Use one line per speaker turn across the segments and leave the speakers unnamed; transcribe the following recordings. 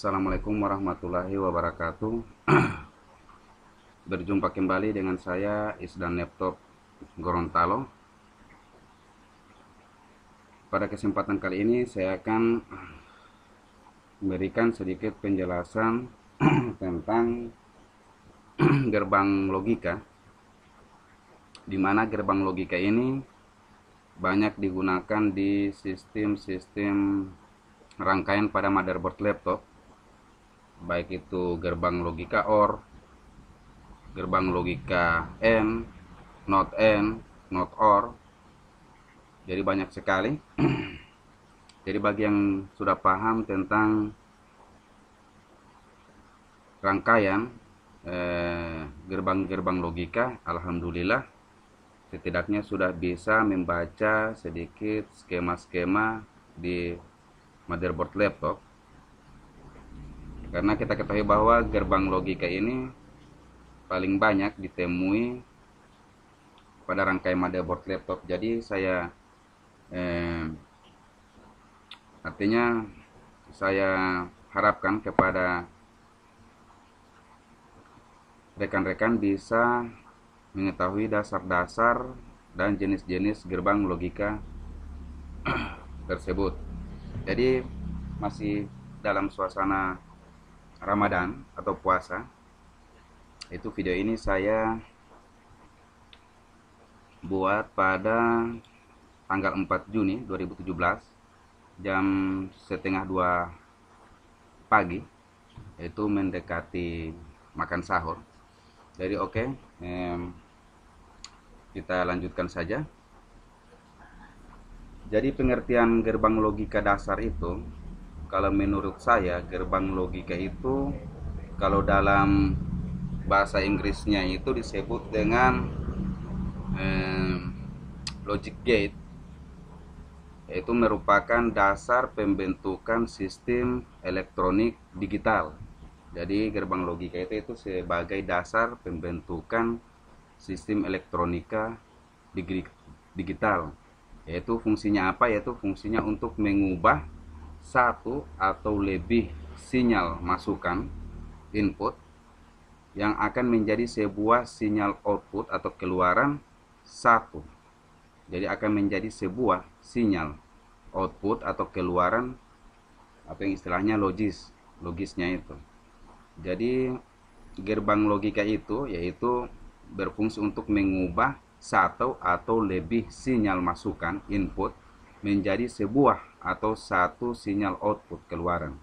Assalamualaikum warahmatullahi wabarakatuh. Berjumpa kembali dengan saya Isdan Laptop Gorontalo. Pada kesempatan kali ini saya akan memberikan sedikit penjelasan tentang gerbang logika, di mana gerbang logika ini banyak digunakan di sistem-sistem rangkaian pada motherboard laptop, baik itu gerbang logika OR, gerbang logika N, not OR. Jadi banyak sekali. Jadi bagi yang sudah paham tentang rangkaian gerbang-gerbang logika, alhamdulillah setidaknya sudah bisa membaca sedikit skema-skema di motherboard laptop. Karena kita ketahui bahwa gerbang logika ini paling banyak ditemui pada rangkaian motherboard laptop. Jadi saya harapkan kepada rekan-rekan bisa mengetahui dasar-dasar dan jenis-jenis gerbang logika tersebut. Jadi masih dalam suasana Ramadan atau puasa. Itu video ini saya buat pada tanggal 4 Juni 2017 jam setengah 2 pagi, yaitu mendekati makan sahur. Jadi kita lanjutkan saja. Jadi pengertian gerbang logika dasar itu, kalau menurut saya gerbang logika itu kalau dalam bahasa Inggrisnya itu disebut dengan logic gate, yaitu merupakan dasar pembentukan sistem elektronik digital. Jadi gerbang logika itu sebagai dasar pembentukan sistem elektronika digital. Yaitu fungsinya apa? Yaitu fungsinya untuk mengubah satu atau lebih sinyal masukan input yang akan menjadi sebuah sinyal output atau keluaran satu. Jadi akan menjadi sebuah sinyal output atau keluaran, apa yang istilahnya logisnya itu. Jadi gerbang logika itu yaitu berfungsi untuk mengubah satu atau lebih sinyal masukan input menjadi sebuah atau satu sinyal output keluaran.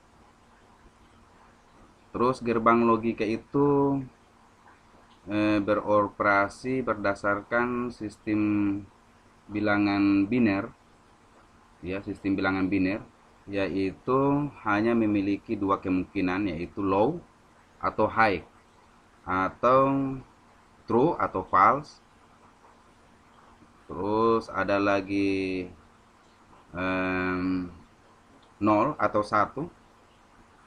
Terus gerbang logika itu beroperasi berdasarkan sistem bilangan biner, ya, sistem bilangan biner, yaitu hanya memiliki dua kemungkinan, yaitu low atau high, atau true atau false. Terus ada lagi 0 atau 1,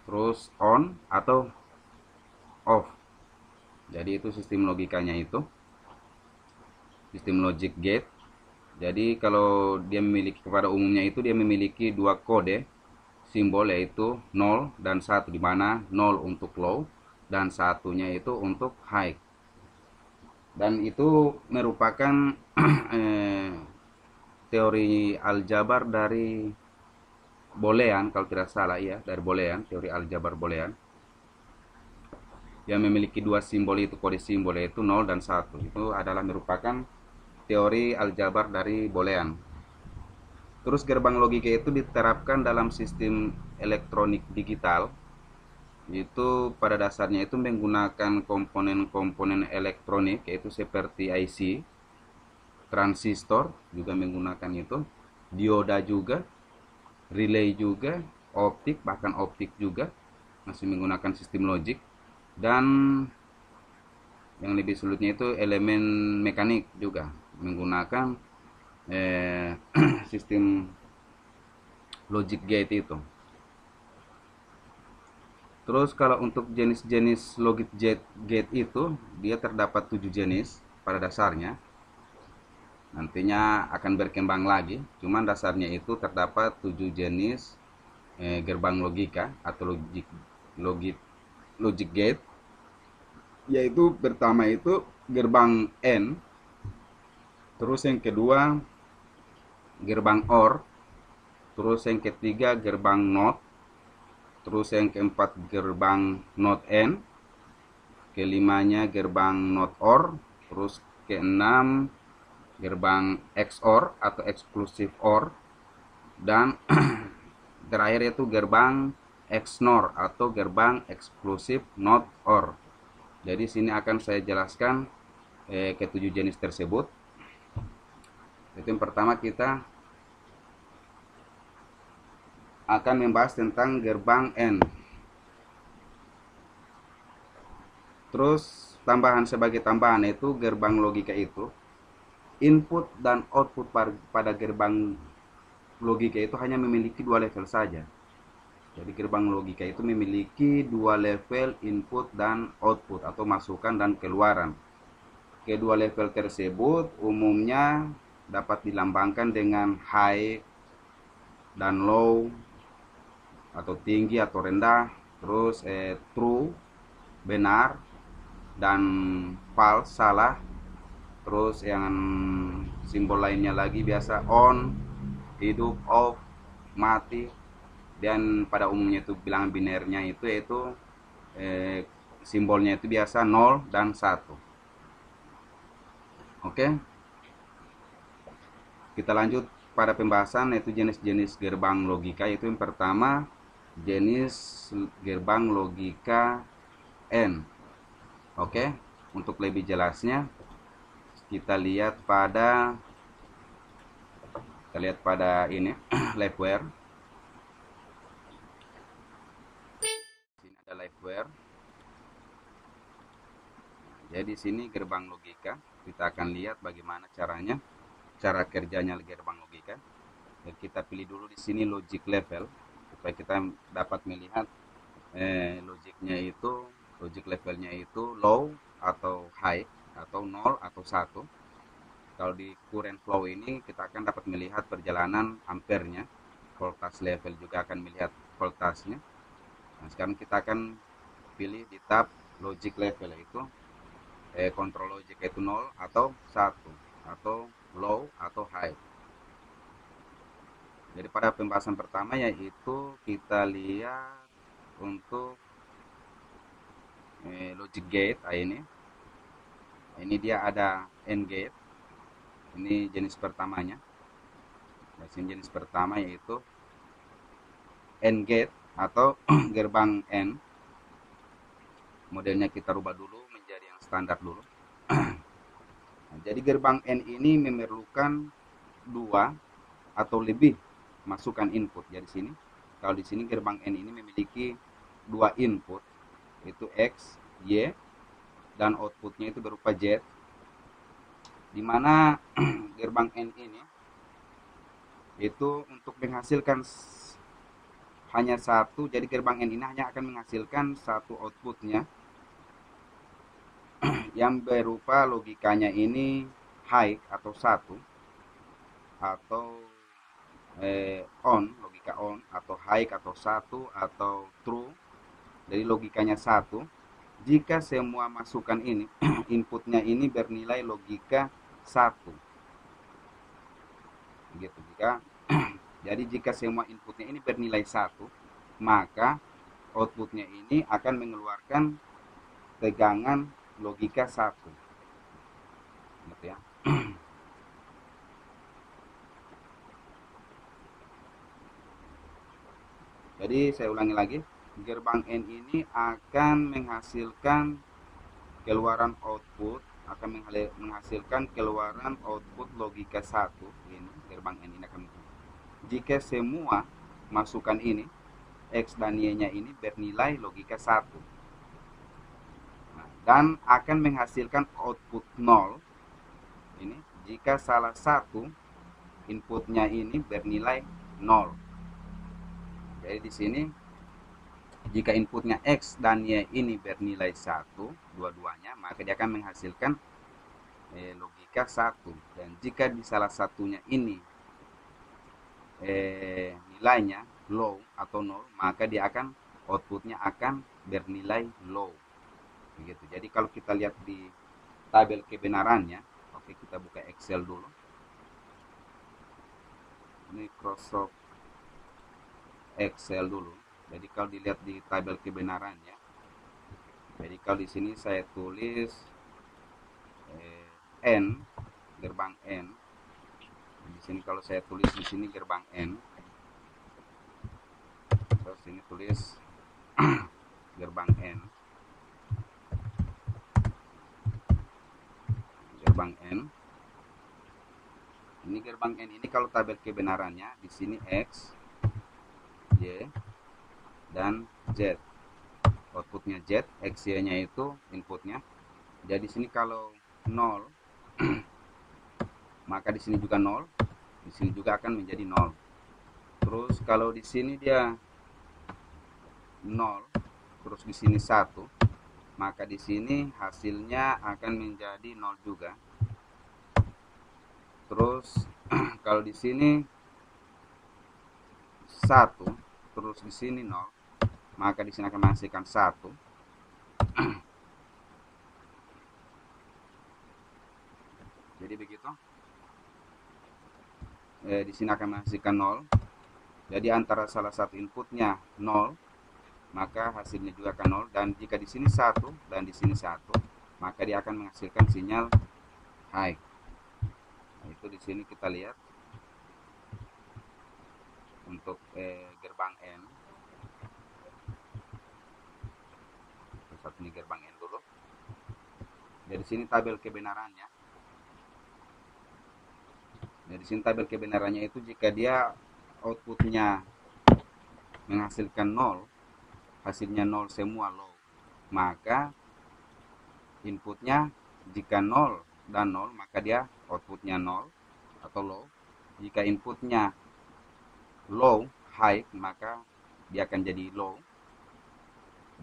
terus on atau off. Jadi itu sistem logikanya, itu sistem logic gate. Jadi kalau dia memiliki, pada umumnya itu dia memiliki dua kode simbol, yaitu 0 dan 1, di mana 0 untuk low dan satunya itu untuk high. Dan itu merupakan teori aljabar dari Boolean, kalau tidak salah, ya, dari Boolean, teori aljabar Boolean, yang memiliki dua simbol itu, kode simbol, yaitu 0 dan 1. Itu adalah merupakan teori aljabar dari Boolean. Terus gerbang logika itu diterapkan dalam sistem elektronik digital. Itu pada dasarnya itu menggunakan komponen-komponen elektronik, yaitu seperti IC, transistor juga menggunakan itu, dioda juga, relay juga, optik, bahkan optik juga masih menggunakan sistem logic. Dan yang lebih sulitnya itu elemen mekanik juga menggunakan sistem logic gate itu. Terus kalau untuk jenis-jenis logic gate itu, dia terdapat 7 jenis pada dasarnya. Nantinya akan berkembang lagi, cuman dasarnya itu terdapat 7 jenis gerbang logika atau logic logic gate, yaitu pertama itu gerbang N, terus yang kedua gerbang OR, terus yang ketiga gerbang NOT, terus yang keempat gerbang NOT N, kelimanya gerbang NOT OR, terus keenam gerbang XOR atau exclusive OR, dan terakhir itu gerbang XNOR atau gerbang exclusive NOT OR. Jadi sini akan saya jelaskan ketujuh jenis tersebut. Itu yang pertama kita akan membahas tentang gerbang N. Terus sebagai tambahan itu gerbang logika itu input dan output pada gerbang logika itu hanya memiliki dua level saja. Jadi gerbang logika itu memiliki dua level input dan output atau masukan dan keluaran. Kedua level tersebut umumnya dapat dilambangkan dengan high dan low atau tinggi atau rendah, terus true benar dan false salah, terus yang simbol lainnya lagi biasa on, hidup, off, mati, dan pada umumnya itu bilangan binernya itu yaitu simbolnya itu biasa 0 dan 1. Oke, kita lanjut pada pembahasan yaitu jenis-jenis gerbang logika. Yaitu yang pertama jenis gerbang logika N. Oke, untuk lebih jelasnya kita lihat pada ini liveware. Sini ada liveware. Jadi sini gerbang logika. Kita akan lihat bagaimana caranya, cara kerjanya gerbang logika. Dan kita pilih dulu di sini logic level supaya kita dapat melihat logic levelnya itu low atau high atau 0 atau 1. Kalau di current flow ini kita akan dapat melihat perjalanan ampernya, voltage level juga akan melihat voltasenya. Nah, sekarang kita akan pilih di tab logic level, yaitu control logic, yaitu 0 atau 1 atau low atau high. Jadi pada pembahasan pertama yaitu kita lihat untuk logic gate. Ini dia ada AND gate. Ini jenis pertamanya. Nah, sini jenis pertama yaitu AND gate atau gerbang N. Modelnya kita rubah dulu menjadi yang standar dulu. Nah, jadi gerbang N ini memerlukan dua atau lebih masukan input. Jadi sini, kalau di sini gerbang N ini memiliki dua input, itu X, Y, dan outputnya itu berupa Z. Di mana gerbang N ini itu untuk menghasilkan hanya satu, jadi gerbang N ini hanya akan menghasilkan satu outputnya yang berupa logikanya ini high atau 1 atau on, logika on atau high atau 1 atau true. Jadi logikanya 1 jika semua masukan ini inputnya ini bernilai logika 1 gitu. Jadi jika semua inputnya ini bernilai 1, maka outputnya ini akan mengeluarkan tegangan logika 1 gitu ya. Jadi saya ulangi lagi, gerbang N ini akan menghasilkan keluaran output, logika 1. Ini gerbang N ini akan, jika semua masukan ini X dan Y-nya ini bernilai logika 1. Dan akan menghasilkan output 0 ini jika salah satu inputnya ini bernilai 0. Jadi di sini jika inputnya X dan Y ini bernilai 1 dua-duanya, maka dia akan menghasilkan logika 1. Dan jika di salah satunya ini nilainya low atau 0, maka dia akan outputnya akan bernilai low. Begitu. Jadi kalau kita lihat di tabel kebenarannya, oke, kita buka Excel dulu. Microsoft Excel dulu. Jadi kalau dilihat di tabel kebenarannya, jadi kalau di sini saya tulis N, gerbang N. Di sini kalau saya tulis di sini gerbang N, terus ini tulis gerbang N, gerbang N. Ini gerbang N ini kalau tabel kebenarannya di sini X, Y, dan Z. Outputnya Z, X, Y-nya itu inputnya. Jadi di sini kalau 0, maka di sini juga 0, di sini juga akan menjadi 0. Terus kalau di sini dia 0, terus di sini 1, maka di sini hasilnya akan menjadi 0 juga. Terus kalau di sini 1, terus di sini 0, maka di sini akan menghasilkan 1. Jadi begitu. Di sini akan menghasilkan 0. Jadi antara salah satu inputnya 0, maka hasilnya juga akan 0. Dan jika di sini 1 dan di sini 1, maka dia akan menghasilkan sinyal high. Nah, itu di sini kita lihat untuk gerbang N. Satu ini gerbang N dulu. Jadi sini tabel kebenarannya. Jadi sini tabel kebenarannya itu jika dia outputnya menghasilkan 0, hasilnya 0 semua low, maka inputnya jika 0 dan 0, maka dia outputnya 0 atau low. Jika inputnya low, high, maka dia akan jadi low.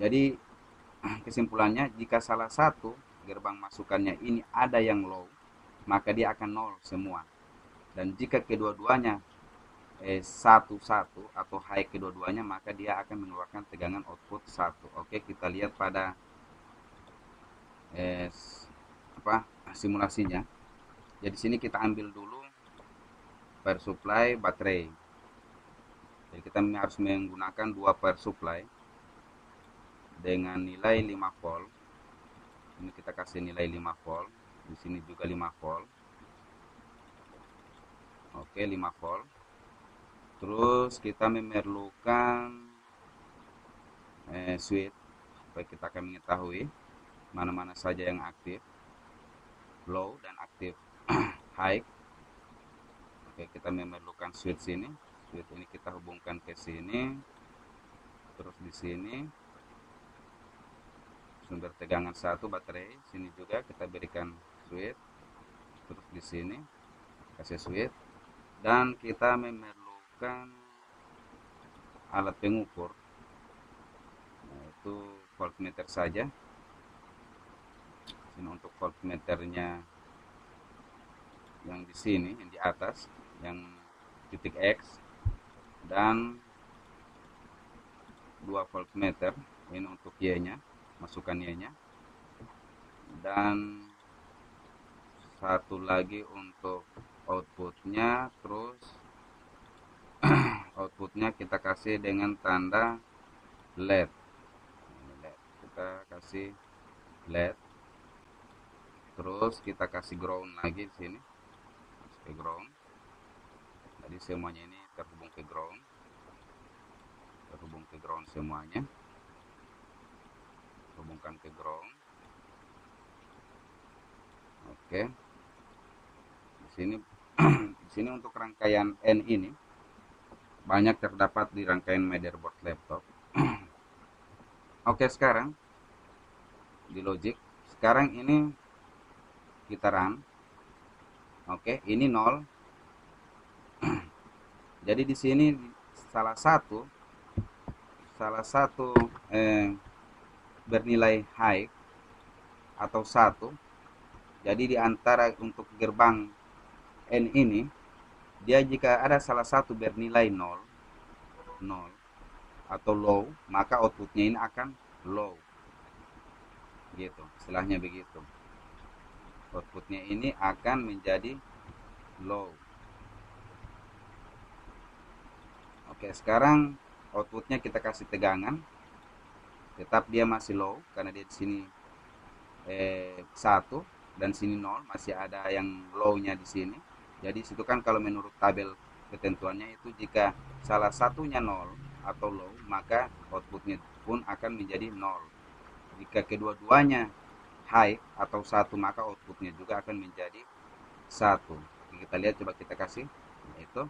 Jadi kesimpulannya, jika salah satu gerbang masukannya ini ada yang low, maka dia akan 0 semua. Dan jika kedua-duanya 1-1 atau high kedua-duanya, maka dia akan mengeluarkan tegangan output 1. Oke, kita lihat pada simulasinya. Jadi sini kita ambil dulu power supply baterai. Jadi kita harus menggunakan 2 power supply dengan nilai 5 volt. Ini kita kasih nilai 5 volt. Di sini juga 5 volt. Oke, 5 volt. Terus kita memerlukan switch supaya kita akan mengetahui mana-mana saja yang aktif, low dan aktif high. Oke, kita memerlukan switch ini. Switch ini kita hubungkan ke sini. Terus di sini sumber tegangan 1 baterai, sini juga kita berikan switch. Terus di sini kasih switch, dan kita memerlukan alat pengukur, yaitu voltmeter saja. Ini untuk voltmeternya yang di sini, yang di atas, yang titik X, dan 2 voltmeter ini untuk Y-nya, masukkan Y-nya, dan satu lagi untuk outputnya. Terus outputnya kita kasih dengan tanda LED. Kita kasih LED. Terus kita kasih ground lagi di sini, ke ground. Jadi semuanya ini terhubung ke ground, semuanya, hubungkan ke ground. Oke. Di sini untuk rangkaian N ini banyak terdapat di rangkaian motherboard laptop. Oke, sekarang di logic, sekarang ini kita run. Oke, ini 0. Jadi di sini salah satu bernilai high atau 1. Jadi di antara untuk gerbang N ini, dia jika ada salah satu bernilai 0, atau low, maka outputnya ini akan low. Gitu, istilahnya begitu. Outputnya ini akan menjadi low. Oke, sekarang outputnya kita kasih tegangan, tetap dia masih low karena dia di sini 1 dan sini 0, masih ada yang low-nya di sini. Jadi situ kan kalau menurut tabel ketentuannya itu jika salah satunya 0 atau low, maka outputnya pun akan menjadi 0. Jika kedua-duanya high atau 1, maka outputnya juga akan menjadi 1. Kita lihat, coba kita kasih itu.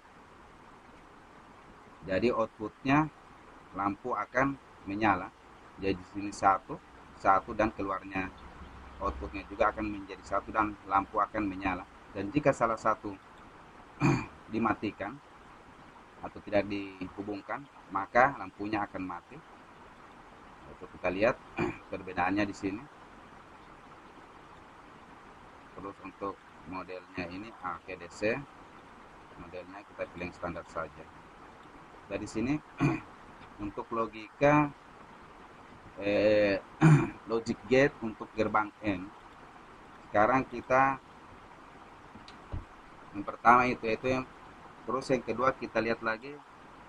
Jadi outputnya lampu akan menyala. Jadi di sini 1 dan keluarnya outputnya juga akan menjadi 1 dan lampu akan menyala. Dan jika salah satu dimatikan atau tidak dihubungkan, maka lampunya akan mati. Itu kita lihat perbedaannya di sini. Terus untuk modelnya ini AKDC, modelnya kita pilih yang standar saja. Dari sini untuk logika logic gate untuk gerbang N. Sekarang kita yang pertama itu yang, terus yang kedua kita lihat lagi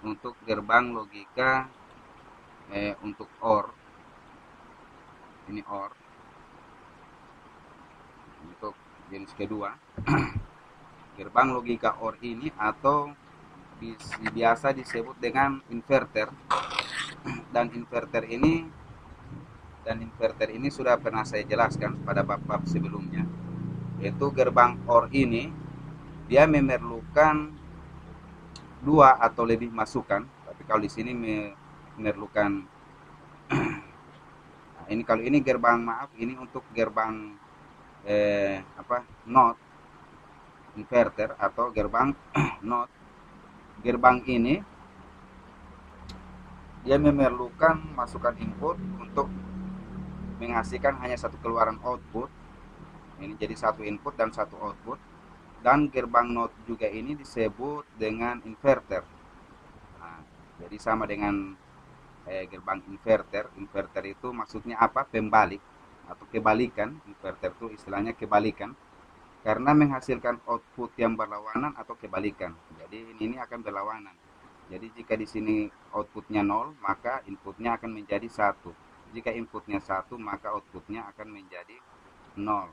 untuk gerbang logika untuk OR. Ini OR untuk jenis kedua. Gerbang logika OR ini atau biasa disebut dengan inverter, dan inverter ini sudah pernah saya jelaskan pada bab-bab sebelumnya, yaitu gerbang OR ini dia memerlukan 2 atau lebih masukan, tapi kalau di sini memerlukan ini kalau ini gerbang, maaf, ini untuk gerbang NOT inverter atau gerbang NOT. Gerbang ini dia memerlukan masukan input untuk menghasilkan hanya satu keluaran output. Ini jadi satu input dan satu output. Dan gerbang NOT juga ini disebut dengan inverter. Nah, jadi sama dengan gerbang inverter. Inverter itu maksudnya apa? Pembalik atau kebalikan. Inverter itu istilahnya kebalikan, karena menghasilkan output yang berlawanan atau kebalikan. Jadi ini akan berlawanan. Jadi jika di sini outputnya 0, maka inputnya akan menjadi 1. Jika inputnya 1, maka outputnya akan menjadi 0.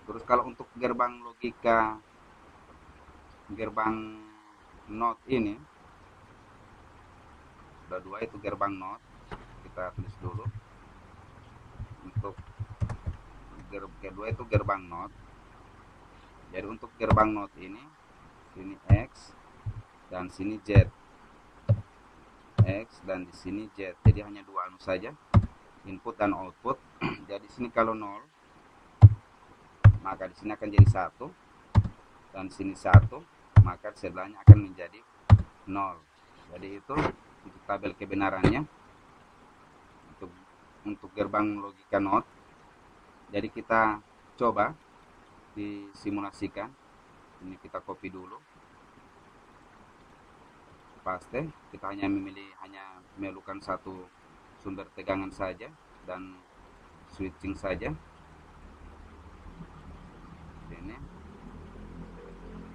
Terus kalau untuk gerbang logika gerbang NOT ini, ada 2 itu gerbang NOT. Kita tulis dulu. Untuk kedua itu gerbang NOT. Jadi untuk gerbang NOT ini, sini X dan sini Z. X dan di sini Z. Jadi hanya 2 anu saja, input dan output. Jadi sini kalau 0, maka di sini akan jadi 1, dan sini 1, maka sebelahnya akan menjadi 0. Jadi itu untuk tabel kebenarannya untuk gerbang logika NOT. Jadi kita coba disimulasikan. Ini kita copy dulu, paste. Kita hanya memerlukan satu sumber tegangan saja dan switching saja. Ini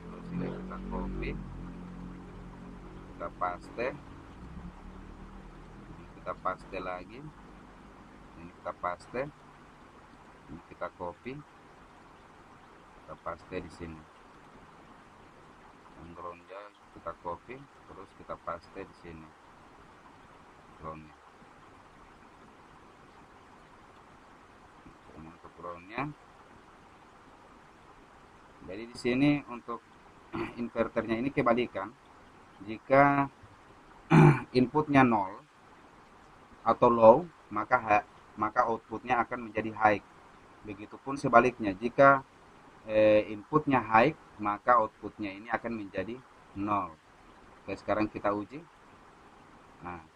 terus ini kita copy, kita paste, ini kita paste lagi, ini kita paste, ini kita copy, kita paste di sini. Yang groundnya kita copy, terus kita paste di sini groundnya. Ini untuk groundnya. Jadi di sini untuk inverternya ini kebalikan. Jika inputnya 0 atau low, maka outputnya akan menjadi high. Begitupun sebaliknya, jika inputnya high, maka outputnya ini akan menjadi 0. Oke, sekarang kita uji. Nah,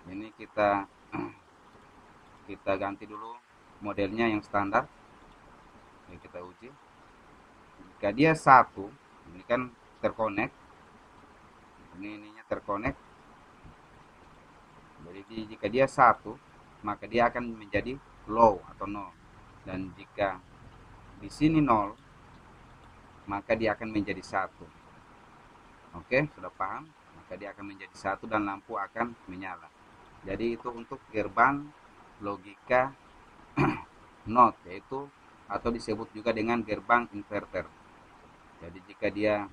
ini kita ganti dulu modelnya yang standar. Oke, kita uji. Jika dia 1, ini kan terkonek, ininya terkonek, Jadi jika dia 1, maka dia akan menjadi low atau nol. Dan jika di sini 0, maka dia akan menjadi 1. Oke, sudah paham? Maka dia akan menjadi 1 dan lampu akan menyala. Jadi itu untuk gerbang logika NOT, yaitu atau disebut juga dengan gerbang inverter. Jadi jika dia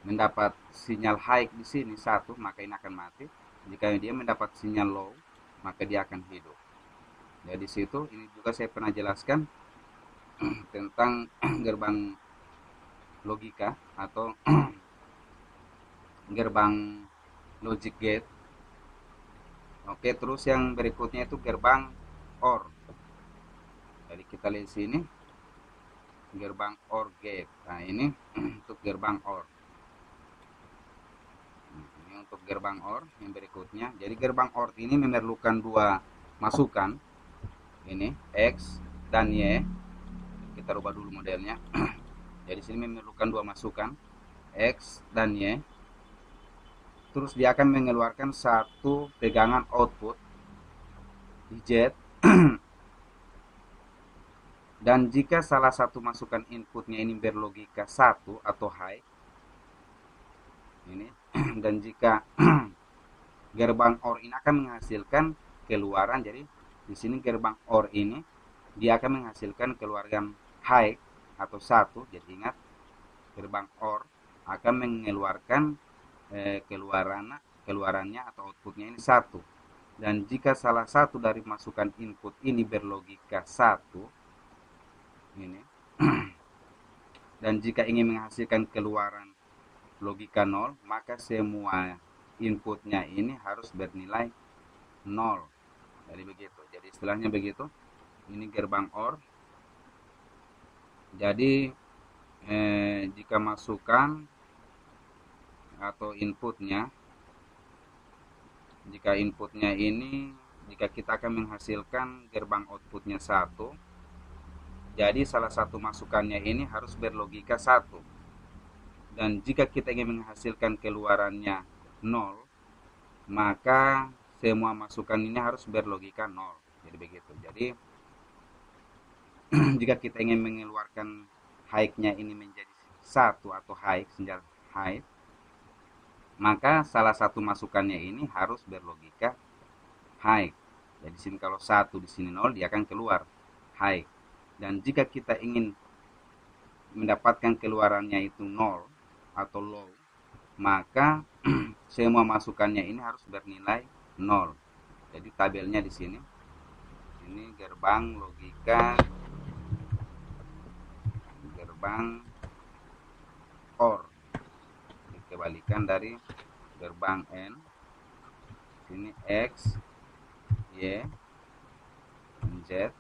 mendapat sinyal high di sini 1, maka ini akan mati. Jika dia mendapat sinyal low, maka dia akan hidup. Jadi situ ini juga saya pernah jelaskan tentang gerbang logika atau gerbang logic gate. Oke, terus yang berikutnya itu gerbang OR. Jadi kita lihat sini gerbang OR gate. Nah, ini untuk gerbang OR. Ini untuk gerbang OR yang berikutnya. Jadi gerbang OR ini memerlukan dua masukan. Ini X dan Y. Kita rubah dulu modelnya. Jadi sini memerlukan dua masukan X dan Y. Terus dia akan mengeluarkan satu pegangan output di Z. Dan jika salah satu masukan inputnya ini berlogika 1 atau high, ini dan jika gerbang OR ini akan menghasilkan keluaran, jadi di sini gerbang OR ini dia akan menghasilkan keluaran high atau 1. Jadi ingat, gerbang OR akan mengeluarkan keluarannya atau outputnya ini 1. Dan jika salah satu dari masukan input ini berlogika 1 ini dan jika ingin menghasilkan keluaran logika 0, maka semua inputnya ini harus bernilai 0. Jadi begitu. Jadi istilahnya begitu. Ini gerbang OR. Jadi jika masukan atau inputnya, jika kita akan menghasilkan gerbang outputnya 1, jadi salah satu masukannya ini harus berlogika 1. Dan jika kita ingin menghasilkan keluarannya 0, maka semua masukan ini harus berlogika 0. Jadi begitu. Jadi jika kita ingin mengeluarkan high-nya ini menjadi 1 atau high, sinyal high, maka salah satu masukannya ini harus berlogika high. Jadi sini kalau 1 di sini 0, dia akan keluar high. Dan jika kita ingin mendapatkan keluarannya itu 0 atau low, maka semua masukannya ini harus bernilai 0. Jadi tabelnya di sini. Ini gerbang logika gerbang OR. Dikebalikan dari gerbang N. Sini X, Y, dan Z.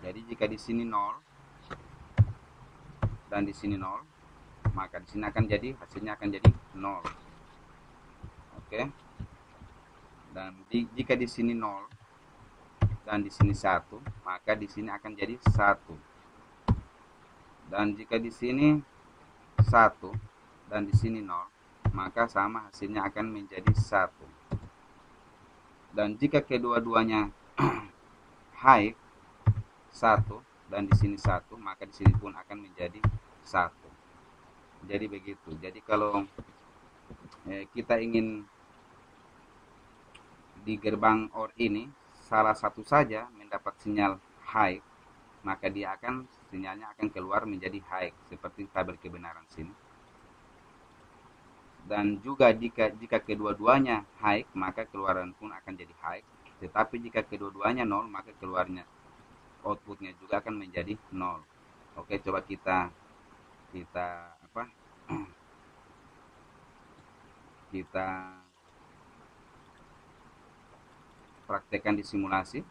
Jadi jika di sini 0 dan di sini 0, maka di sini akan jadi hasilnya akan jadi 0. Oke. Dan jika di sini 0 dan di sini 1, maka di sini akan jadi 1. Dan jika di sini 1 dan di sini 0, maka sama hasilnya akan menjadi 1. Dan jika kedua-duanya high 1 dan di sini 1, maka di sini pun akan menjadi 1. Jadi begitu. Jadi kalau kita ingin di gerbang OR ini salah satu saja mendapat sinyal high, maka sinyalnya akan keluar menjadi high seperti tabel kebenaran sini. Dan juga jika kedua-duanya high, maka keluaran pun akan jadi high. Tetapi jika kedua-duanya 0, maka keluarnya outputnya juga akan menjadi 0. Oke, coba kita praktekkan di simulasi.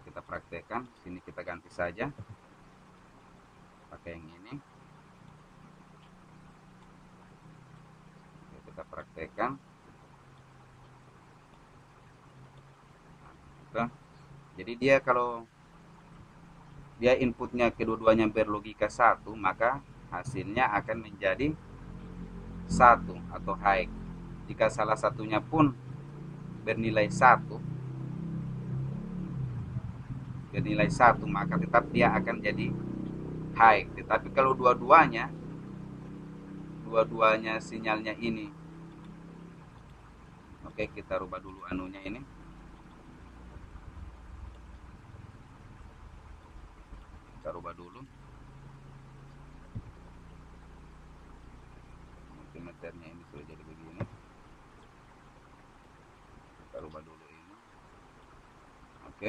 Kita praktekkan. Sini kita ganti saja pakai yang ini. Kita praktekkan. Jadi dia kalau dia inputnya kedua-duanya berlogika 1, maka hasilnya akan menjadi satu atau high. Jika salah satunya pun bernilai satu, maka tetap dia akan jadi high. Tetapi kalau dua-duanya sinyalnya ini, oke, kita rubah dulu anunya ini. Kita rubah dulu multimeternya, ini sudah jadi begini. Kita rubah dulu ini. Oke.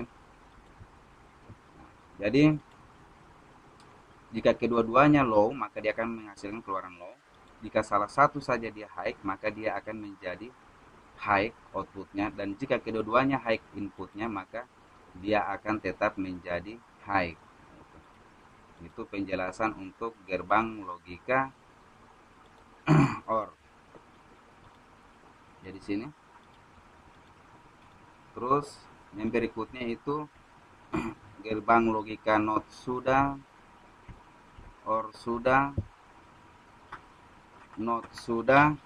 Jadi jika kedua-duanya low, maka dia akan menghasilkan keluaran low. Jika salah satu saja dia high, maka dia akan menjadi high outputnya. Dan jika kedua-duanya high inputnya, maka dia akan tetap menjadi high. Itu penjelasan untuk gerbang logika OR. Jadi sini. Terus yang berikutnya itu gerbang logika not sudah, OR sudah, not sudah.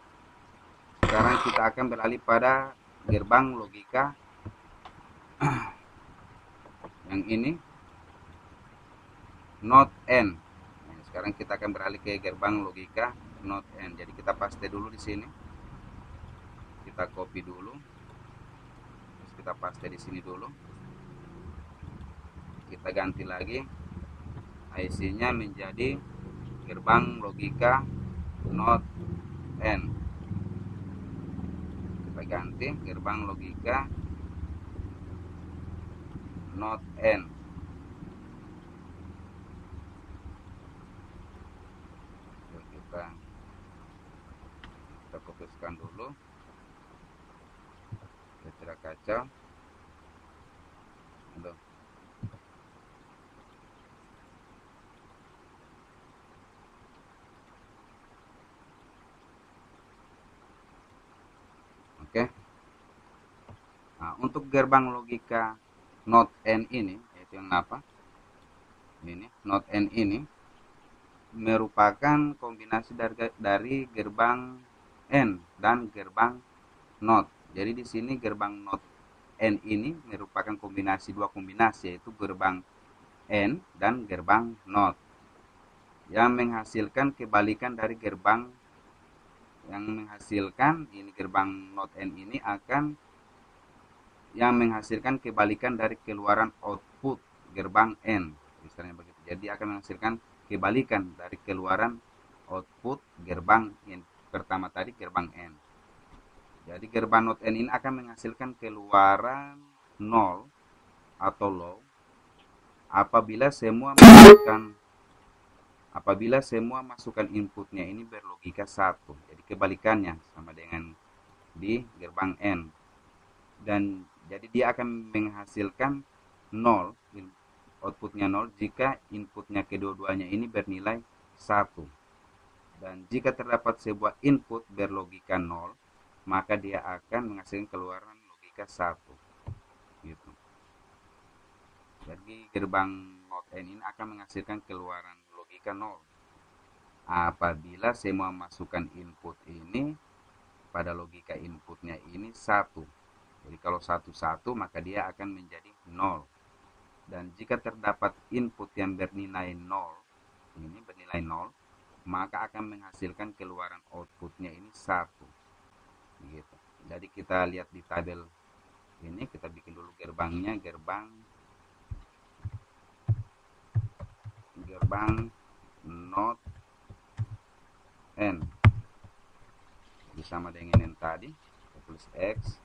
Sekarang kita akan beralih pada gerbang logika yang ini, not and. Nah, sekarang kita akan beralih ke gerbang logika not and. Jadi kita paste dulu di sini. Kita copy dulu. Terus kita paste di sini dulu. Kita ganti lagi IC-nya menjadi gerbang logika not and. Kita ganti gerbang logika not and. Kita fokuskan dulu. Kita tidak kacau. Aduh. Oke. Nah, untuk gerbang logika not and ini, yaitu yang apa? Ini not and ini merupakan kombinasi dari gerbang and dan gerbang not. Jadi di sini gerbang not and ini merupakan dua kombinasi, yaitu gerbang and dan gerbang not, yang menghasilkan kebalikan dari gerbang yang menghasilkan ini. Gerbang not and ini akan yang menghasilkan kebalikan dari keluaran output gerbang N, misalnya begitu. Jadi akan menghasilkan kebalikan dari keluaran output gerbang yang pertama tadi, gerbang N. Jadi gerbang not N ini akan menghasilkan keluaran 0 atau low apabila semua masukan inputnya ini berlogika 1. Jadi kebalikannya sama dengan di gerbang N. Dan jadi dia akan menghasilkan 0, outputnya 0 jika inputnya kedua-duanya ini bernilai 1. Dan jika terdapat sebuah input berlogika 0, maka dia akan menghasilkan keluaran logika 1. Gitu. Jadi gerbang not N ini akan menghasilkan keluaran logika 0 apabila semua masukan input ini pada logika inputnya ini 1. Jadi kalau 1, maka dia akan menjadi 0. Dan jika terdapat input yang bernilai 0, maka akan menghasilkan keluaran outputnya ini 1. Gitu. Jadi kita lihat di tabel ini, kita bikin dulu gerbangnya, gerbang not N. Jadi sama dengan yang tadi, tulis X,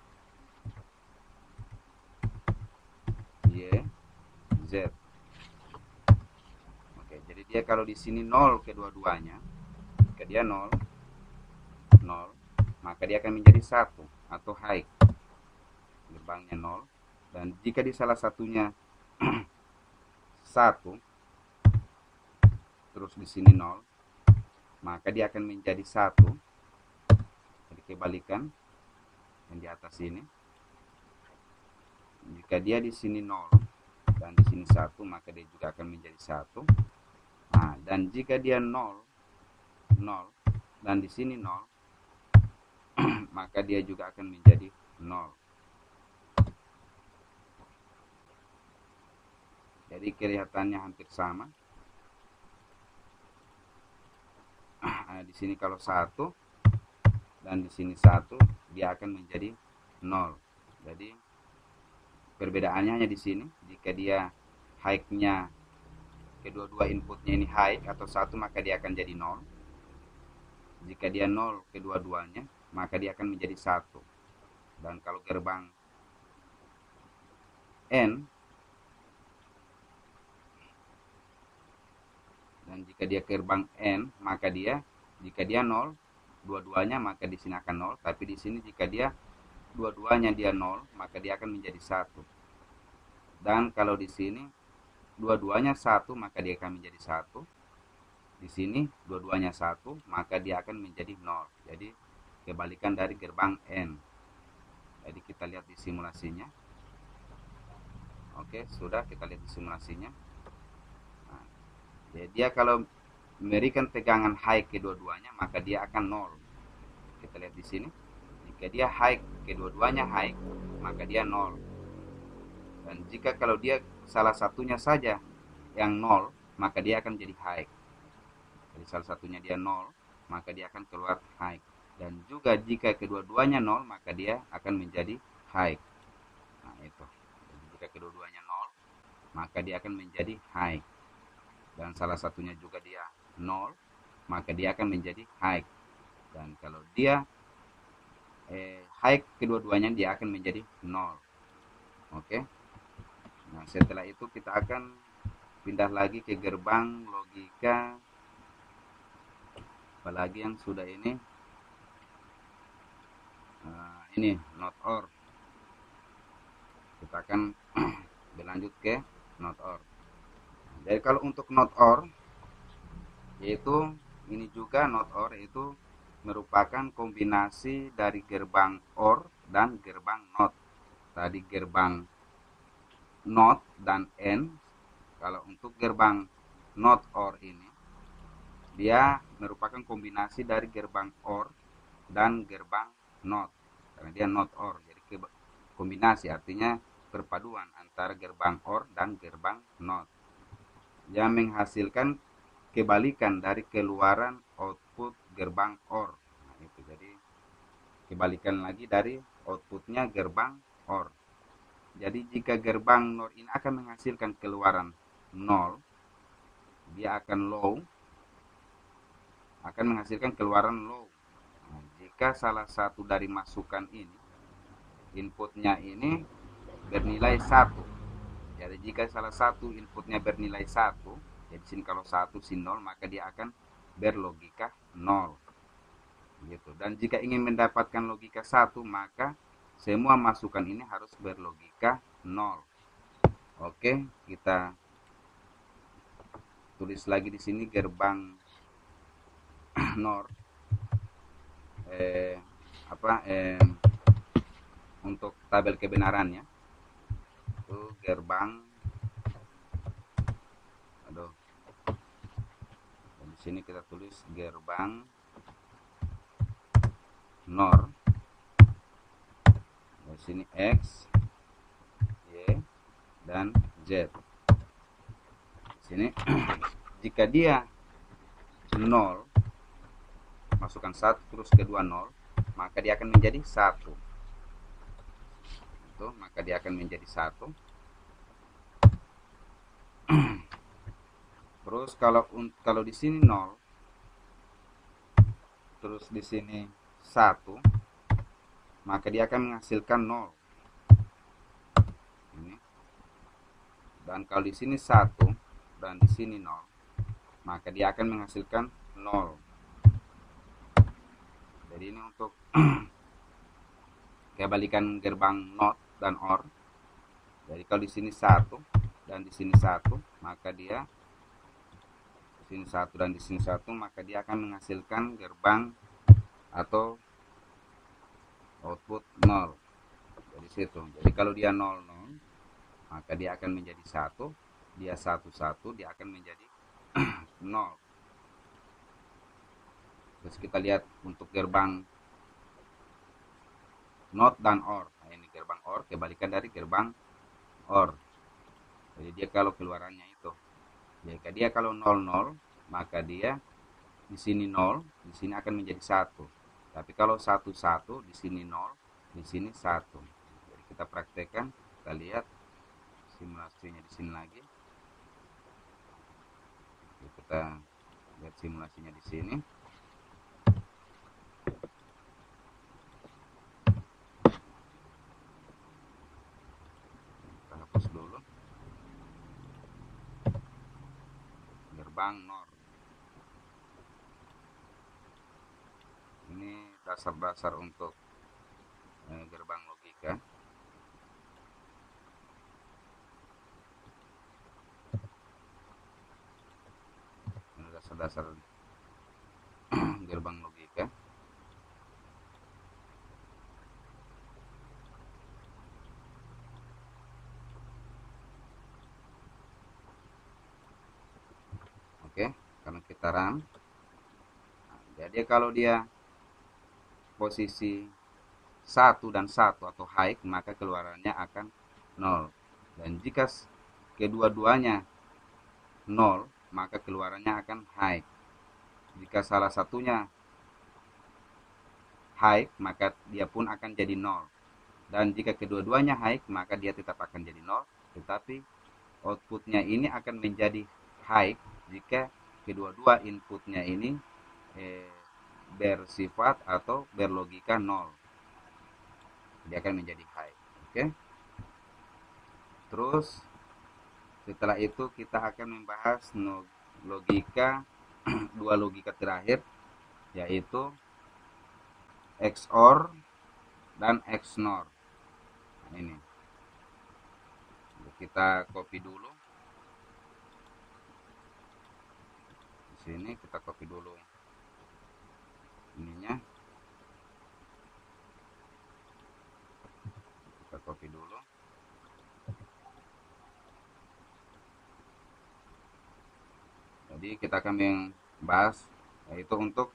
Y, Z. Oke, jadi dia kalau di sini 0 kedua-duanya, jika dia 0, maka dia akan menjadi 1 atau high. Gerbangnya 0. Dan jika di salah satunya 1, terus di sini 0, maka dia akan menjadi 1. Jadi kebalikan yang di atas ini. Jika dia di sini 0 dan di sini 1, maka dia juga akan menjadi 1. Nah, dan jika dia 0 dan di sini 0, maka dia juga akan menjadi 0. Jadi kelihatannya hampir sama. Di sini kalau 1 dan di sini 1, dia akan menjadi 0. Jadi perbedaannya hanya di sini. Jika dia high-nya kedua-dua inputnya ini high atau 1, maka dia akan jadi 0. Jika dia 0 kedua-duanya, maka dia akan menjadi 1. Dan kalau gerbang N, dan jika dia gerbang N, maka jika dia 0 dua-duanya, maka di sini akan 0. Tapi di sini jika dia dua-duanya dia 0, maka dia akan menjadi 1. Dan kalau di sini dua-duanya 1, maka dia akan menjadi 1. Di sini dua-duanya 1, maka dia akan menjadi 0. Jadi kebalikan dari gerbang N. Jadi kita lihat di simulasinya. Oke, sudah kita lihat di simulasinya. Nah, jadi dia kalau memberikan tegangan high kedua-duanya, maka dia akan 0. Kita lihat di sini. Jika dia high kedua-duanya high, maka dia 0. Dan jika kalau dia salah satunya saja yang 0, maka dia akan jadi high. Jadi salah satunya dia 0, maka dia akan keluar high. Dan juga jika kedua-duanya 0, maka dia akan menjadi high. Nah, itu. Jadi jika kedua-duanya 0, maka dia akan menjadi high. Dan salah satunya juga dia 0, maka dia akan menjadi high. Dan kalau dia high kedua-duanya, dia akan menjadi 0. Oke. Nah, setelah itu kita akan pindah lagi ke gerbang logika. Apalagi yang sudah ini. Ini not or. Kita akan berlanjut ke not or. Jadi kalau untuk not or, yaitu ini juga not or itu merupakan kombinasi dari gerbang or dan gerbang not. Tadi gerbang not dan and. Kalau untuk gerbang not or ini, dia merupakan kombinasi dari gerbang or dan gerbang not. Karena dia not or, jadi kombinasi artinya perpaduan antara gerbang or dan gerbang not, yang menghasilkan kebalikan dari keluaran output gerbang or. Nah, itu jadi kebalikan lagi dari outputnya gerbang or. Jadi jika gerbang NOR ini akan menghasilkan keluaran 0, dia akan low, akan menghasilkan keluaran low. Nah, jika salah satu dari masukan ini, inputnya ini bernilai 1. Jadi jika salah satu inputnya bernilai 1, jadi sini kalau 1 sini 0, maka dia akan berlogika 0. Gitu. Dan jika ingin mendapatkan logika 1, maka semua masukan ini harus berlogika 0. Oke, kita tulis lagi di sini gerbang NOR untuk tabel kebenarannya. Itu gerbang di sini kita tulis gerbang NOR. Di sini X, Y, dan Z. Di sini jika dia 0, masukkan 1 terus kedua 0, maka dia akan menjadi 1. Itu, maka dia akan menjadi 1. Terus kalau di sini 0, terus di sini 1, maka dia akan menghasilkan 0. Ini. Dan kalau di sini 1 dan di sini 0, maka dia akan menghasilkan 0. Jadi ini untuk kebalikan gerbang not dan or. Jadi kalau di sini 1 dan di sini 1, maka dia di sini 1 dan di sini 1, maka dia akan menghasilkan gerbang atau output 0. Jadi situ. Jadi kalau dia 0 0, maka dia akan menjadi 1, dia 1 1, dia akan menjadi 0. Terus kita lihat untuk gerbang not dan or. Nah, ini gerbang or, kebalikan dari gerbang or. Jadi dia kalau keluarannya itu, jika dia kalau 00, maka dia di sini 0, di sini akan menjadi 1. Tapi kalau 11, di sini 0, di sini 1. Jadi kita praktekkan, kita lihat simulasinya di sini lagi. Jadi kita lihat simulasinya di sini. Kita hapus dulu. Gerbang NOR. Ini dasar-dasar untuk gerbang logika. Ini dasar-dasar gerbang logika. Oke, karena kita RAM. Nah, jadi kalau dia posisi 1 dan 1 atau high, maka keluarannya akan 0. Dan jika kedua-duanya 0, maka keluarannya akan high. Jika salah satunya high, maka dia pun akan jadi 0. Dan jika kedua-duanya high, maka dia tetap akan jadi 0. Tetapi outputnya ini akan menjadi high jika kedua-dua inputnya ini bersifat atau berlogika 0. Dia akan menjadi high. Oke. Terus setelah itu kita akan membahas logika dua logika terakhir, yaitu XOR dan XNOR. Nah, ini kita copy dulu. Di sini kita copy dulu ininya. Kita copy dulu. Jadi kita akan membahas yaitu untuk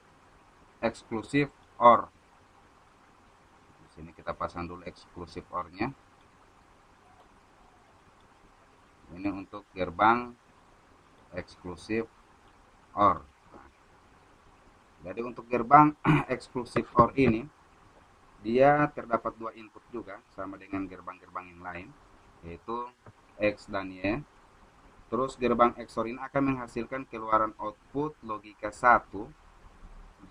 eksklusif OR. Di sini kita pasang dulu eksklusif OR-nya. Ini untuk gerbang eksklusif OR. Jadi untuk gerbang eksklusif OR ini, dia terdapat dua input juga, sama dengan gerbang-gerbang yang lain, yaitu X dan Y. Terus gerbang XOR ini akan menghasilkan keluaran output logika 1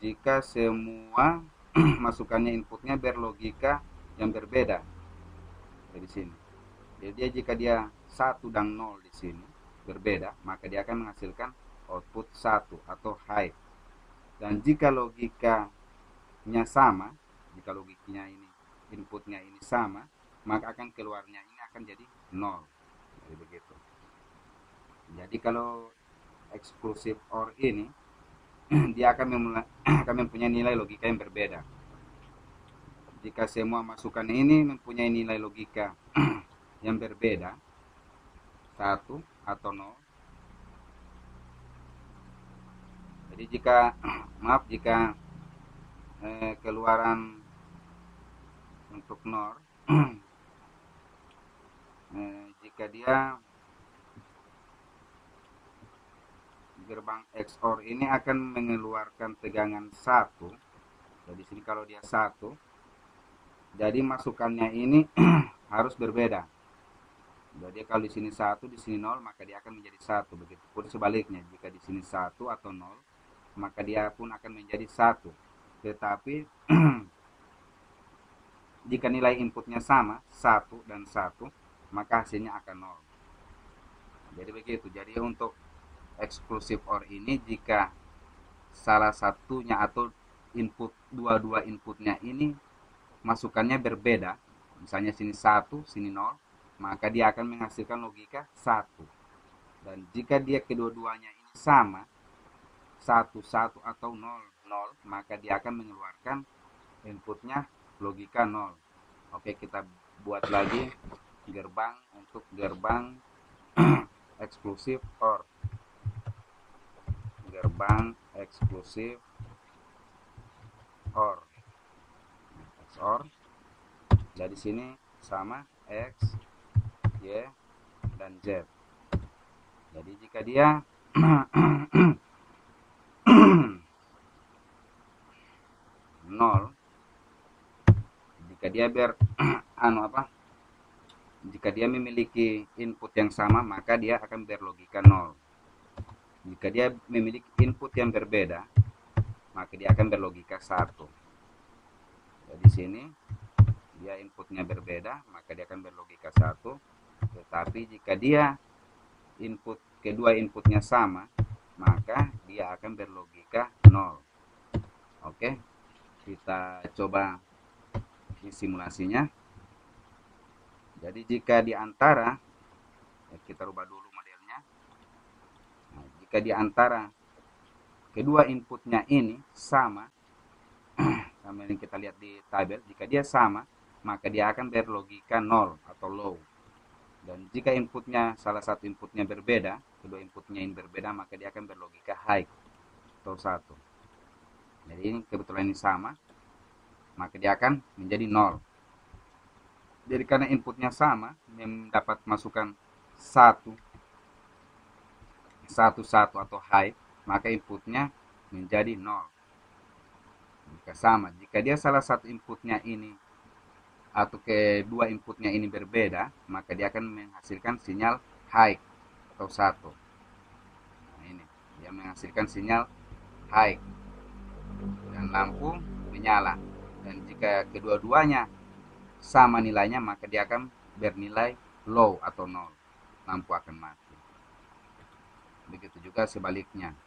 jika semua masukannya inputnya berlogika yang berbeda. Di sini. Jadi jika dia 1 dan 0 di sini berbeda, maka dia akan menghasilkan output 1 atau high. Dan jika logikanya sama, jika logiknya ini inputnya ini sama, maka akan keluarnya ini akan jadi 0. Jadi begitu. Jadi kalau eksklusif OR ini dia akan mempunyai nilai logika yang berbeda. Jika semua masukan ini mempunyai nilai logika yang berbeda, 1 atau 0. Jadi jika jika keluaran untuk NOR jika dia gerbang XOR ini akan mengeluarkan tegangan 1. Jadi sini kalau dia 1, jadi masukannya ini harus berbeda. Jadi kalau di sini 1, di sini 0, maka dia akan menjadi 1. Begitupun sebaliknya, jika di sini 1 atau 0, maka dia pun akan menjadi 1. Tetapi jika nilai inputnya sama, 1 dan 1, maka hasilnya akan 0. Jadi begitu. Jadi untuk eksklusif OR ini, jika salah satunya atau input dua inputnya ini masukannya berbeda, misalnya sini 1, sini 0, maka dia akan menghasilkan logika 1. Dan jika dia kedua-duanya ini sama, 1, 1 atau 0, 0, maka dia akan mengeluarkan inputnya logika 0. Oke, kita buat lagi gerbang untuk gerbang eksklusif OR. Gerbang eksklusif OR. XOR. Jadi sini sama X, Y, dan Z. Jadi jika dia 0, jika dia jika dia memiliki input yang sama, maka dia akan berlogika 0. Jika dia memiliki input yang berbeda, maka dia akan berlogika 1. Jadi sini dia inputnya berbeda, maka dia akan berlogika 1. Tetapi jika dia kedua inputnya sama, maka dia akan berlogika 0. Oke, kita coba di simulasinya. Jadi jika di antara, kita rubah dulu modelnya. Nah, jika di antara kedua inputnya ini sama, sama yang kita lihat di tabel, jika dia sama, maka dia akan berlogika 0 atau low. Dan jika salah satu inputnya berbeda, kedua inputnya ini berbeda, maka dia akan berlogika high atau 1. Jadi ini kebetulan ini sama, maka dia akan menjadi 0. Jadi karena inputnya sama, mendapat masukan 1, 1 atau high, maka inputnya menjadi 0. Jika sama, jika dia salah satu inputnya ini atau kedua inputnya ini berbeda, maka dia akan menghasilkan sinyal high atau 1. Nah, ini dia menghasilkan sinyal high dan lampu menyala. Dan jika kedua-duanya sama nilainya, maka dia akan bernilai low atau 0. Lampu akan mati. Begitu juga sebaliknya.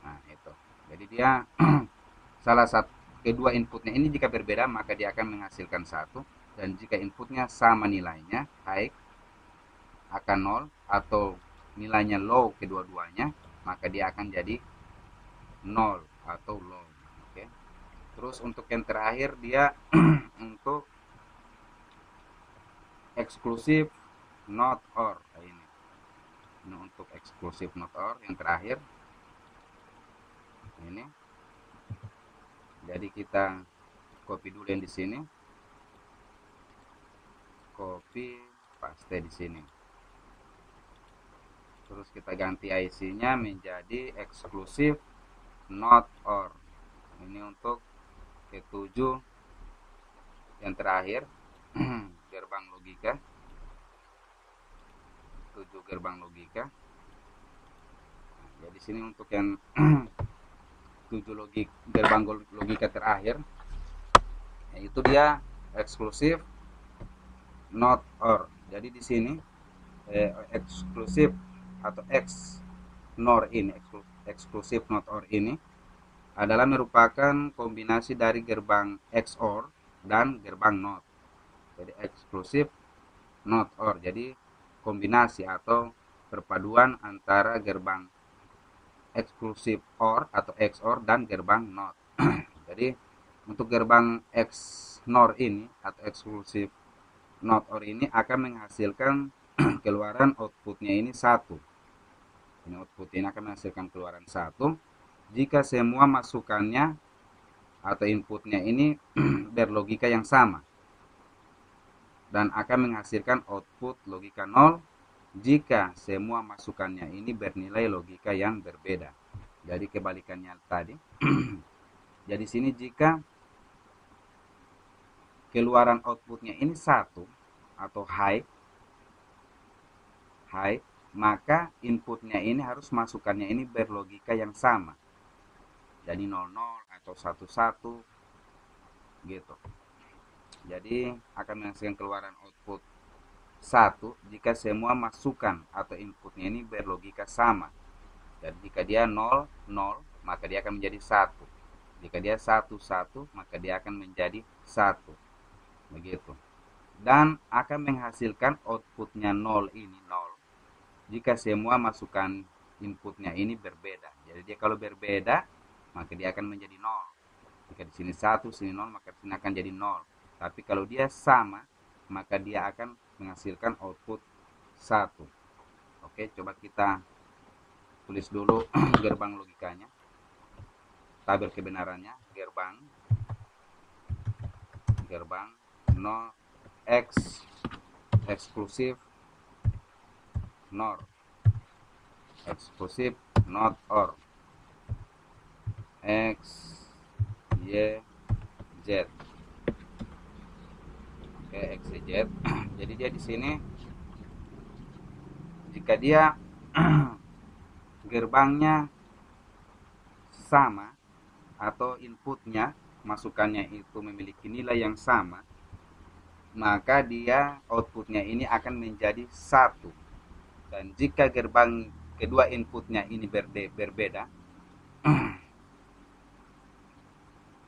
Nah, itu. Jadi dia salah satu kedua inputnya ini jika berbeda, maka dia akan menghasilkan 1. Dan jika inputnya sama nilainya, high akan 0 atau nilainya low kedua-duanya, maka dia akan jadi 0 atau low. Oke. Terus untuk yang terakhir dia untuk eksklusif not or. Ini untuk eksklusif not or yang terakhir ini. Jadi kita copy dulu yang di sini, copy paste di sini, terus kita ganti IC-nya menjadi eksklusif not or. Ini untuk ketujuh yang terakhir gerbang logika, 7 gerbang logika. Jadi sini untuk yang 7 gerbang logika terakhir, yaitu dia eksklusif not or. Jadi di sini eksklusif atau X NOR ini, eksklusif not or ini adalah merupakan kombinasi dari gerbang XOR dan gerbang NOT. Jadi eksklusif not or, jadi kombinasi atau perpaduan antara gerbang eksklusif OR atau XOR dan gerbang NOT. Jadi untuk gerbang XNOR ini atau eksklusif not or ini akan menghasilkan keluaran outputnya ini 1. Ini output ini akan menghasilkan keluaran 1 jika semua masukannya atau inputnya ini berlogika yang sama, dan akan menghasilkan output logika 0 jika semua masukannya ini bernilai logika yang berbeda. Jadi kebalikannya tadi. Jadi sini jika keluaran outputnya ini 1 atau high, maka inputnya ini harus masukannya ini berlogika yang sama. Jadi 00 atau 11 gitu. Jadi akan menghasilkan keluaran output 1 jika semua masukan atau inputnya ini berlogika sama. Dan jika dia 0, 0, maka dia akan menjadi 1. Jika dia 1, 1, maka dia akan menjadi 1. Begitu. Dan akan menghasilkan outputnya 0 ini 0 jika semua masukan inputnya ini berbeda. Jadi dia kalau berbeda, maka dia akan menjadi 0. Jika di sini 1, sini 0, maka di sini akan jadi 0. Tapi kalau dia sama, maka dia akan menghasilkan output 1. Oke, coba kita tulis dulu gerbang logikanya. Tabel kebenarannya, gerbang no X eksklusif NOR, eksklusif not OR, X Y Z. Oke, X Y Z. Jadi dia di sini jika dia gerbangnya sama atau inputnya masukannya itu memiliki nilai yang sama, maka dia outputnya ini akan menjadi satu. Dan jika gerbang kedua inputnya ini berbeda,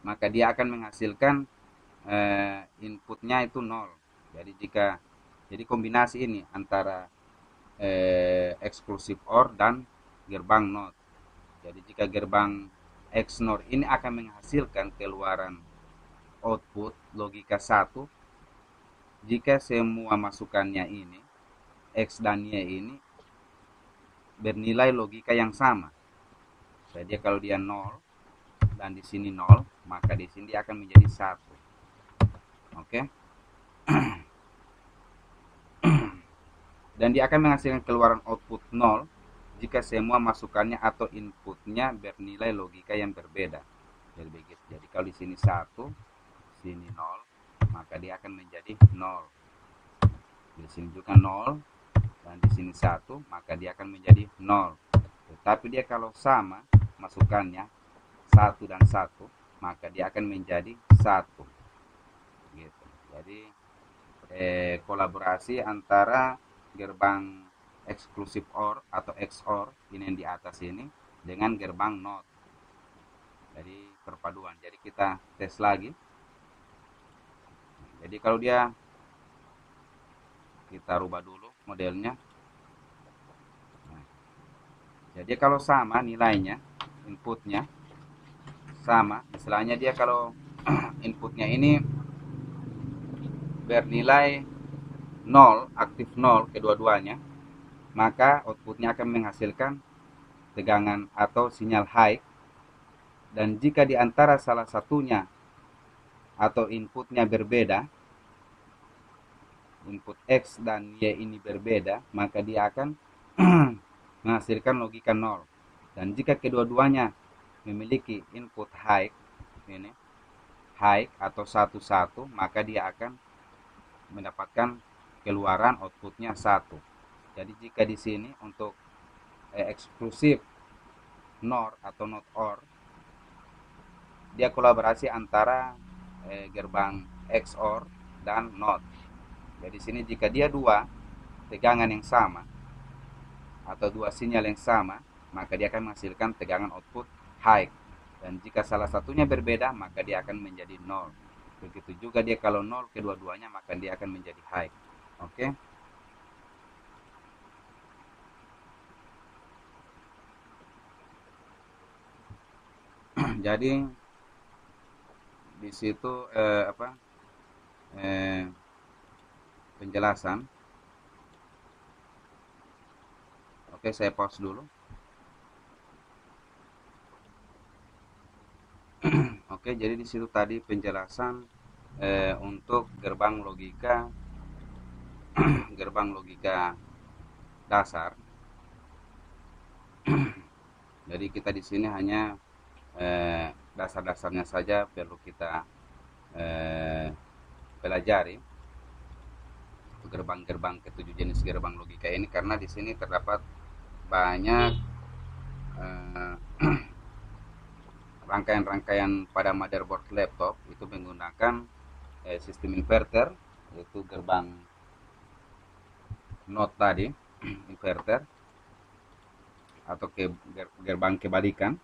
maka dia akan menghasilkan inputnya itu nol. Jadi kombinasi ini antara eksklusif OR dan gerbang NOT. Jadi jika gerbang XNOR ini akan menghasilkan keluaran output logika 1 jika semua masukannya ini X dan Y ini bernilai logika yang sama. Jadi kalau dia 0 dan di sini 0, maka di sini dia akan menjadi 1. Oke. Dan dia akan menghasilkan keluaran output 0 jika semua masukannya atau inputnya bernilai logika yang berbeda. Jadi begitu. Jadi kalau di sini 1, sini 0, maka dia akan menjadi 0. Di sini juga 0 dan di sini 1, maka dia akan menjadi 0. Tetapi dia kalau sama masukannya 1 dan 1, maka dia akan menjadi 1. Gitu. Jadi kolaborasi antara gerbang eksklusif OR atau XOR ini yang di atas ini dengan gerbang NOT. Jadi perpaduan. Jadi kita tes lagi. Jadi kalau dia kita rubah dulu modelnya. Nah, jadi kalau sama nilainya, inputnya sama, istilahnya dia kalau inputnya ini bernilai 0, aktif 0 kedua-duanya, maka outputnya akan menghasilkan tegangan atau sinyal high. Dan jika di antara salah satunya atau inputnya berbeda, input X dan Y ini berbeda, maka dia akan menghasilkan logika 0. Dan jika kedua-duanya memiliki input high, ini high atau 1-1, maka dia akan mendapatkan keluaran outputnya 1. Jadi jika di sini untuk eksklusif NOR atau not OR, dia kolaborasi antara gerbang XOR dan NOT. Jadi sini jika dia dua tegangan yang sama atau dua sinyal yang sama, maka dia akan menghasilkan tegangan output high. Dan jika salah satunya berbeda, maka dia akan menjadi 0. Begitu juga dia kalau 0 kedua-duanya, maka dia akan menjadi high. Oke. Jadi di situ penjelasan. Oke, saya pause dulu. Oke, jadi di situ tadi penjelasan untuk gerbang logika dasar. Jadi kita di sini hanya dasar-dasarnya saja perlu kita pelajari gerbang-gerbang ketujuh jenis gerbang logika ini, karena di sini terdapat banyak rangkaian-rangkaian pada motherboard laptop itu menggunakan sistem inverter, yaitu gerbang NOT tadi, inverter atau gerbang kebalikan,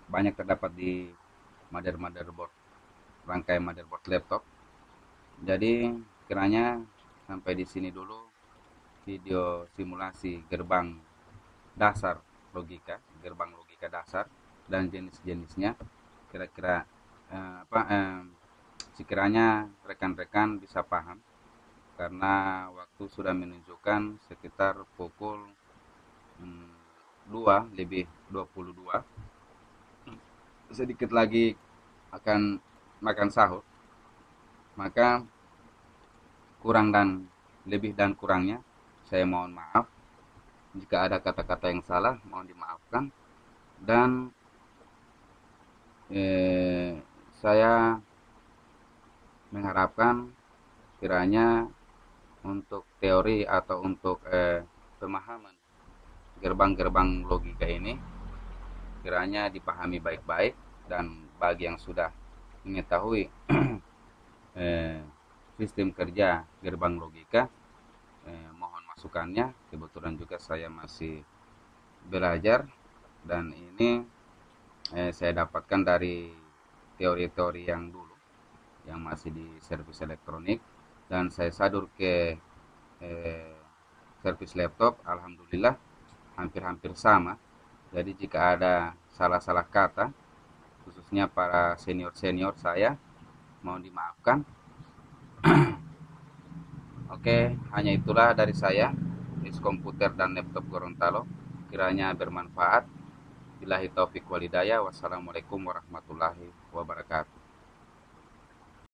banyak terdapat di motherboard, rangkaian motherboard laptop. Jadi kiranya sampai di sini dulu video simulasi gerbang dasar logika, gerbang logika dasar dan jenis-jenisnya. Kira-kira sekiranya rekan-rekan bisa paham, karena waktu sudah menunjukkan sekitar pukul 2:22. Sedikit lagi akan makan sahur. Maka kurang dan lebih dan kurangnya saya mohon maaf. Jika ada kata-kata yang salah mohon dimaafkan. Dan saya mengharapkan kiranya untuk teori atau untuk pemahaman gerbang-gerbang logika ini kiranya dipahami baik-baik, dan bagi yang sudah mengetahui eh, sistem kerja gerbang logika, mohon masukannya. Kebetulan juga saya masih belajar, dan ini saya dapatkan dari teori-teori yang dulu yang masih di servis elektronik, dan saya sadur ke eh, servis laptop. Alhamdulillah hampir-hampir sama. Jadi jika ada salah-salah kata, khususnya para senior-senior saya, mohon dimaafkan. Oke, hanya itulah dari saya, komputer dan laptop Gorontalo. Kiranya bermanfaat. Billahi taufik walhidayah. Wassalamualaikum warahmatullahi wabarakatuh.